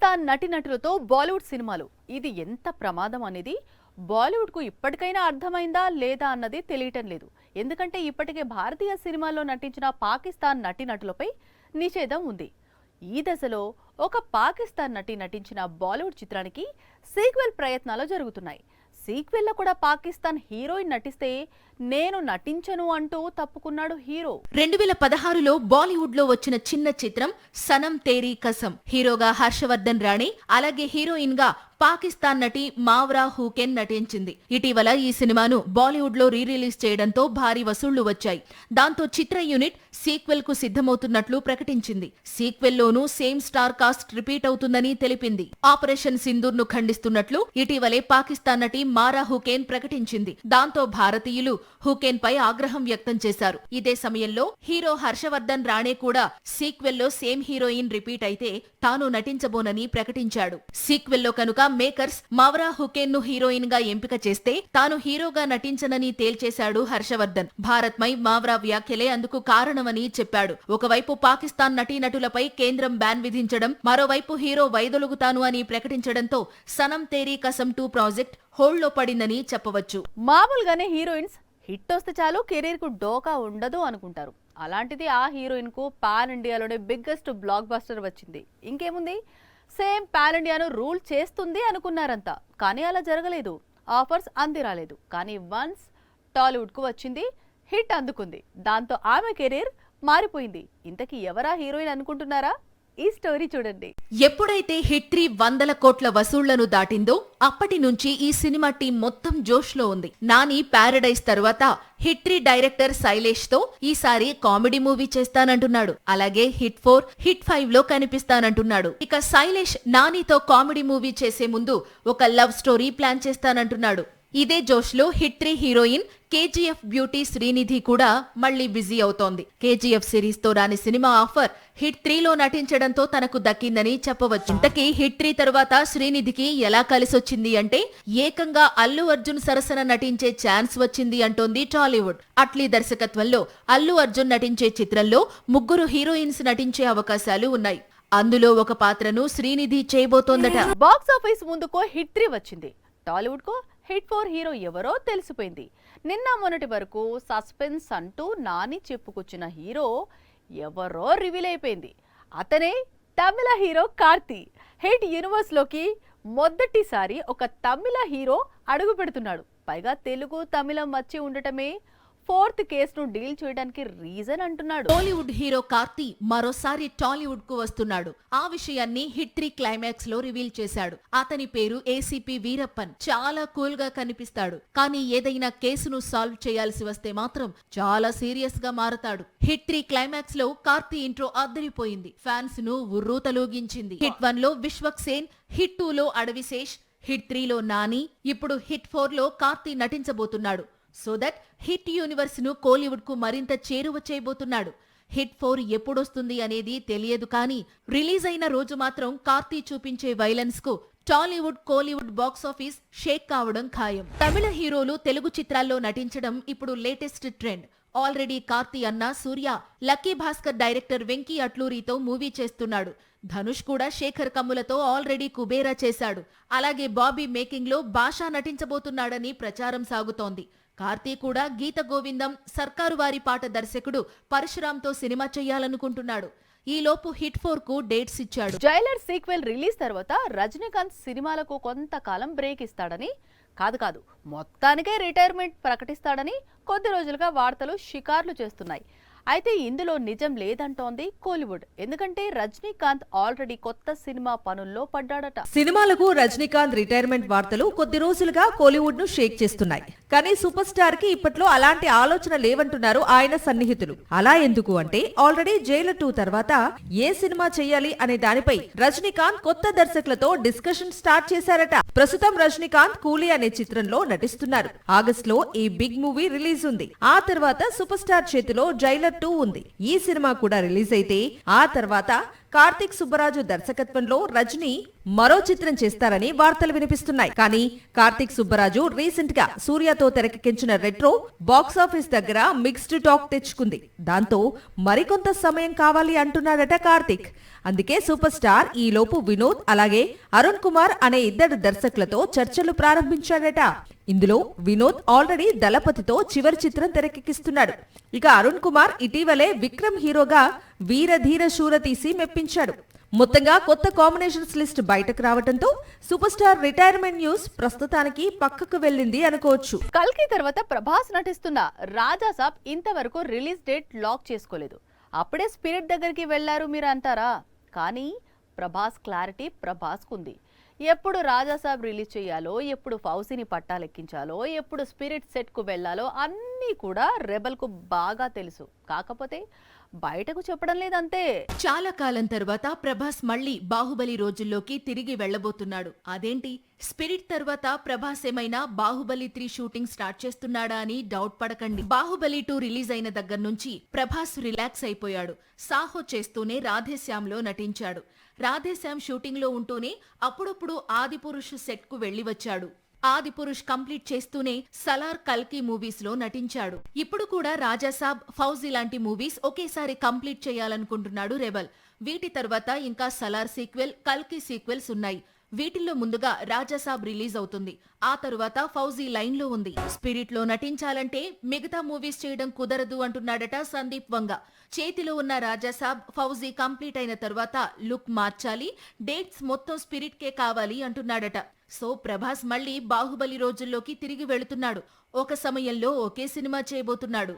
పాకిస్తాన్ నటీనటులతో బాలీవుడ్ సినిమాలు ఇది ఎంత ప్రమాదం అనేది బాలీవుడ్ కు ఇప్పటికైనా అర్థమైందా లేదా అన్నది తెలియటం లేదు. ఎందుకంటే ఇప్పటికే భారతీయ సినిమాల్లో నటించిన పాకిస్తాన్ నటీనటులపై నిషేధం ఉంది. ఈ దశలో ఒక పాకిస్తాన్ నటి నటించిన బాలీవుడ్ చిత్రానికి సీక్వెల్ ప్రయత్నాలు జరుగుతున్నాయి. సీక్వెల్లో కూడా పాకిస్తాన్ హీరోయిన్ నటిస్తే నేను నటించను అంటూ తప్పుకున్నాడు హీరో. 2016లో బాలీవుడ్ లో వచ్చిన చిన్న చిత్రం సనం తేరీ కసం. హీరోగా హర్షవర్ధన్ రాణి, అలాగే హీరోయిన్ గా పాకిస్తాన్ నటి మావ్రా హుకెన్ నటించింది. ఇటీవల ఈ సినిమాను బాలీవుడ్ లో రిలీజ్ చేయడంతో భారీ వసూళ్లు వచ్చాయి. దాంతో చిత్ర యూనిట్ సీక్వెల్ కు సిద్ధమవుతున్నట్లు ప్రకటించింది. సీక్వెల్ లోనూ సేమ్ స్టార్ కాస్ట్ రిపీట్ అవుతుందని తెలిపింది. ఆపరేషన్ సింధూర్ ను ఖండిస్తున్నట్లు ఇటీవలే పాకిస్తాన్ నటి మారా హుకెన్ ప్రకటించింది. దాంతో భారతీయులు హుకెన్ పై ఆగ్రహం వ్యక్తం చేశారు. ఇదే సమయంలో హీరో హర్షవర్ధన్ రాణే కూడా సీక్వెల్ లో సేమ్ హీరోయిన్ రిపీట్ అయితే తాను నటించబోనని ప్రకటించాడు. సీక్వెల్ లో కనుక మేకర్స్ మావ్రా హుకెన్ ను హీరోయిన్ గా ఎంపిక చేస్తే తాను హీరోగా నటించనని తేల్చేశాడు హర్షవర్ధన్. భారత్ మై మావ్రా వ్యాఖ్యలే అందుకు కారణమని చెప్పాడు. ఒకవైపు పాకిస్తాన్ నటీనటులపై కేంద్రం బ్యాన్ విధించడం, మరోవైపు హీరో వైదొలుగుతాను అని ప్రకటించడంతో సనం తేరీ కసం 2 ప్రాజెక్ట్ హోల్డ్ లో పడిందని చెప్పవచ్చు. మామూలుగానే హీరోయిన్స్ హిట్ వస్తే చాలు కెరీర్ కు డోకా ఉండదు అనుకుంటారు. అలాంటిది ఆ హీరోయిన్ కు పాన్ ఇండియాలోనే బిగ్గెస్ట్ బ్లాక్ బస్టర్ వచ్చింది. ఇంకేముంది, సేమ్ పాన్ ఇండియాను రూల్ చేస్తుంది అనుకున్నారంతా. కానీ అలా జరగలేదు. ఆఫర్స్ అంది రాలేదు. కానీ వన్స్ టాలీవుడ్ కు వచ్చింది, హిట్ అందుకుంది. దాంతో ఆమె కెరీర్ మారిపోయింది. ఇంతకీ ఎవరా హీరోయిన్ అనుకుంటున్నారా? ఈ స్టోరీ చూడండి. ఎప్పుడైతే హిట్ 3 100 కోట్ల వసూళ్లను దాటిందో అప్పటి నుంచి ఈ సినిమా టీం మొత్తం జోష్ లో ఉంది. నాని ప్యారడైజ్ తరువాత హిట్ 3 డైరెక్టర్ శైలేష్ తో ఈసారి కామెడీ మూవీ చేస్తానంటున్నాడు. అలాగే హిట్ 4 హిట్ 5 లో కనిపిస్తానంటున్నాడు. ఇక శైలేష్ నానితో కామెడీ మూవీ చేసే ముందు ఒక లవ్ స్టోరీ ప్లాన్ చేస్తానంటున్నాడు. ఇదే జోష్ లో hit 3 heroine KGF beauty Srinidhi కూడా మళ్లీ బిజీ అవుతోంది. కేజీఎఫ్ సిరీస్ తో రాని సినిమా ఆఫర్ హిట్ 3 లో నటించడంతో తనకు దక్కిందని చెప్పవచ్చు. ఇంతకీ హిట్ 3 తరువాత శ్రీనిధికి ఎలా కలిసొచ్చింది అంటే ఏకంగా అల్లు అర్జున్ సరసన నటించే ఛాన్స్ వచ్చింది అంటోంది టాలీవుడ్. అట్లీ దర్శకత్వంలో అల్లు అర్జున్ నటించే చిత్రంలో 3 హీరోయిన్స్ నటించే అవకాశాలు ఉన్నాయి. అందులో ఒక పాత్రను శ్రీనిధి చేయబోతోందట. బాక్స్ ఆఫీస్ ముందుకో హిట్ 3 వచ్చింది. టాలీవుడ్ కో హిట్ 4 హీరో ఎవరో తెలిసిపోయింది. నిన్న మొన్నటి వరకు సస్పెన్స్ అంటూ నాని చెప్పుకొచ్చిన హీరో ఎవరో రివీల్ అయిపోయింది. అతనే తమిళ హీరో కార్తీ. హిట్ యూనివర్స్ లోకి మొదటిసారి ఒక తమిళ హీరో అడుగు పెడుతున్నాడు. పైగా తెలుగు తమిళం వచ్చి ఉండటమే 4th కేసును డీల్ చేయడానికి రీజన్ అంటున్నాడు. బాలీవుడ్ హీరో కార్తీ మరోసారి టాలీవుడ్ కు వస్తున్నాడు. ఆ విషయాన్ని హిట్ 3 క్లైమాక్స్ లో రివీల్ చేశాడు. అతని పేరు ఏసీపీ వీరప్పన్. చాలా కూల్ గా కనిపిస్తాడు. కానీ ఏదైనా కేసును సాల్వ్ చేయాల్సి వస్తే మాత్రం చాలా సీరియస్ గా మారతాడు. హిట్ 3 క్లైమాక్స్ లో కార్తీ ఇంట్రో అద్దరిపోయింది. ఫ్యాన్స్ ను ఉర్రూతలూగించింది. హిట్ 1 లో విశ్వక్ సేన్, హిట్ 2 లో అడవిశేష్, హిట్ 3 లో నాని, ఇప్పుడు హిట్ 4 లో కార్తీ నటించబోతున్నాడు. సో దట్ హిట్ యూనివర్స్ ను కోలీవుడ్ కు మరింత చేరువ చేయబోతున్నాడు. హిట్ 4 ఎప్పుడొస్తుంది అనేది తెలియదు. కానీ రిలీజ్ అయిన రోజు మాత్రం కార్తీ చూపించే వైలెన్స్ కు టాలీవుడ్ కోలీవుడ్ బాక్స్ ఆఫీస్ షేక్ కావడం ఖాయం. తమిళ హీరోలు తెలుగు చిత్రాల్లో నటించడం ఇప్పుడు లేటెస్ట్ ట్రెండ్. ఆల్రెడీ కార్తీ అన్న సూర్య లక్కీ భాస్కర్ డైరెక్టర్ వెంకీ అట్లూరితో మూవీ చేస్తున్నాడు. ధనుష్ కూడా శేఖర్ కమ్ములతో ఆల్రెడీ కుబేరా చేశాడు. అలాగే బాబీ మేకింగ్ లో భాషా నటించబోతున్నాడని ప్రచారం సాగుతోంది. కార్తీ కూడా గీత గోవిందం, సర్కారు వారి పాట దర్శకుడు పరశురాంతో సినిమా చేయాలనుకుంటున్నాడు. ఈలోపు హిట్ 4 కు డేట్స్ ఇచ్చాడు. జైలర్ సీక్వెల్ రిలీజ్ తర్వాత రజనీకాంత్ సినిమాలకు కొంతకాలం బ్రేక్ ఇస్తాడని కాదు మొత్తానికే రిటైర్మెంట్ ప్రకటిస్తాడని కొద్ది రోజులుగా వార్తలు షికార్లు చేస్తున్నాయి. అయితే ఇందులో నిజం లేదంటోంది కోలీవుడ్. ఎందుకంటే రజనీకాంత్ ఆల్రెడీ కొత్త సినిమా పనుల్లో పడ్డాడట. సినిమాలకు రజనీకాంత్ రిటైర్మెంట్ వార్తలు కొద్ది రోజులుగా కోలీవుడ్ ను షేక్ చేస్తున్నాయి. కానీ సూపర్ స్టార్ కి ఇప్పట్లో అలాంటి ఆలోచన లేవంటున్నారు ఆయన సన్నిహితులు. అలా ఎందుకు అంటే ఆల్రెడీ జైలర్ 2 తర్వాత ఏ సినిమా చెయ్యాలి అనే దానిపై రజనీకాంత్ కొత్త దర్శకులతో డిస్కషన్ స్టార్ట్ చేశారట. ప్రస్తుతం రజనీకాంత్ కూలీ అనే చిత్రంలో నటిస్తున్నారు. ఆగస్ట్ లో ఈ బిగ్ మూవీ రిలీజ్ ఉంది. ఆ తర్వాత సూపర్ స్టార్ చేతిలో జైలర్ 2 ఉంది. ఈ సినిమా కూడా రిలీజ్ అయితే ఆ తర్వాత కార్తిక్ సుబ్బరాజు దర్శకత్వంలో రజనీ మరో చిత్రం చేస్తారని వార్తలు వినిపిస్తున్నాయి. కానీ కార్తిక్ సుబ్బరాజు రీసెంట్ గా సూర్యతో తెరకెక్కించిన రెట్రో బాక్స్ ఆఫీస్ దగ్గర మిక్స్డ్ టాక్ తెచ్చుకుంది. దాంతో మరికొంత సమయం కావాలి అంటున్నాడట కార్తిక్. అందుకే సూపర్ స్టార్ ఈ లోపు వినోద్ అలాగే అరుణ్ కుమార్ అనే ఇద్దరు దర్శకులతో చర్చలు ప్రారంభించాడట. ఇందులో వినోద్ ఆల్రెడీ దళపతితో చివరి చిత్రం తెరకెక్కిస్తున్నాడు. ఇక అరుణ్ కుమార్ ఇటీవలే విక్రమ్ హీరోగా వీరధీర శూర తీసి మెప్పించాడు. మొత్తంగా కొత్త కాంబినేషన్స్ లిస్ట్ బయటకు రావడంతో సూపర్ స్టార్ రిటైర్మెంట్ న్యూస్ ప్రస్తుతానికి పక్కకు వెళ్ళింది అనుకోవచ్చు. కల్కి తర్వాత ప్రభాస్ నటిస్తున్న రాజాసాబ్ ఇంతవరకు రిలీజ్ డేట్ లాక్ చేసుకోలేదు. అప్పుడే స్పిరిట్ దగ్గరికి వెళ్లారు మీరు అంటారా? కానీ ప్రభాస్ క్లారిటీ ప్రభాస్కుంది. ఎప్పుడు రాజాసాబ్ రిలీజ్ చేయాలో, ఎప్పుడు ఫౌజీని పట్టాలెక్కించాలో, ఎప్పుడు స్పిరిట్ సెట్కు వెళ్లాలో అన్నీ కూడా రెబల్కు బాగా తెలుసు. కాకపోతే బయటకు చెప్పడం లేదంతే. చాలా కాలం తర్వాత ప్రభాస్ మళ్ళీ బాహుబలి రోజుల్లోకి తిరిగి వెళ్లబోతున్నాడు. అదేంటి, స్పిరిట్ తర్వాత ప్రభాస్ ఏమైనా బాహుబలి 3 షూటింగ్ స్టార్ట్ చేస్తున్నాడా అని డౌట్ పడకండి. బాహుబలి 2 రిలీజ్ అయిన దగ్గర నుంచి ప్రభాస్ రిలాక్స్ అయిపోయాడు. సాహో చేస్తూనే రాధేశ్యామ్లో నటించాడు. రాధేశ్యామ్ షూటింగ్ లో ఉంటూనే అప్పుడప్పుడు ఆదిపురుష్ సెట్ కు వెళ్లి వచ్చాడు. ఆదిపురుష్ కంప్లీట్ చేస్తూనే సలార్, కల్కి మూవీస్ లో నటించాడు. ఇప్పుడు కూడా రాజాసాబ్, ఫౌజీ లాంటి మూవీస్ ఒకేసారి కంప్లీట్ చేయాలనుకుంటున్నాడు రెబల్. వీటి తర్వాత ఇంకా సలార్ సీక్వెల్, కల్కి సీక్వెల్స్ ఉన్నాయి. వీటిల్లో ముందుగా రాజాసాబ్ రిలీజ్ అవుతుంది. ఆ తరువాత ఫౌజీ లైన్ లో ఉంది. స్పిరిట్ లో నటించాలంటే మిగతా మూవీస్ చేయడం కుదరదు అంటున్నాడట సందీప్ వంగ. చేతిలో ఉన్న రాజాసాబ్, ఫౌజీ కంప్లీట్ అయిన తర్వాత లుక్ మార్చాలి, డేట్స్ మొత్తం స్పిరిట్ కే కావాలి అంటున్నాడట. సో ప్రభాస్ మళ్ళీ బాహుబలి రోజుల్లోకి తిరిగి వెళుతున్నాడు. ఒక సమయంలో ఒకే సినిమా చేయబోతున్నాడు.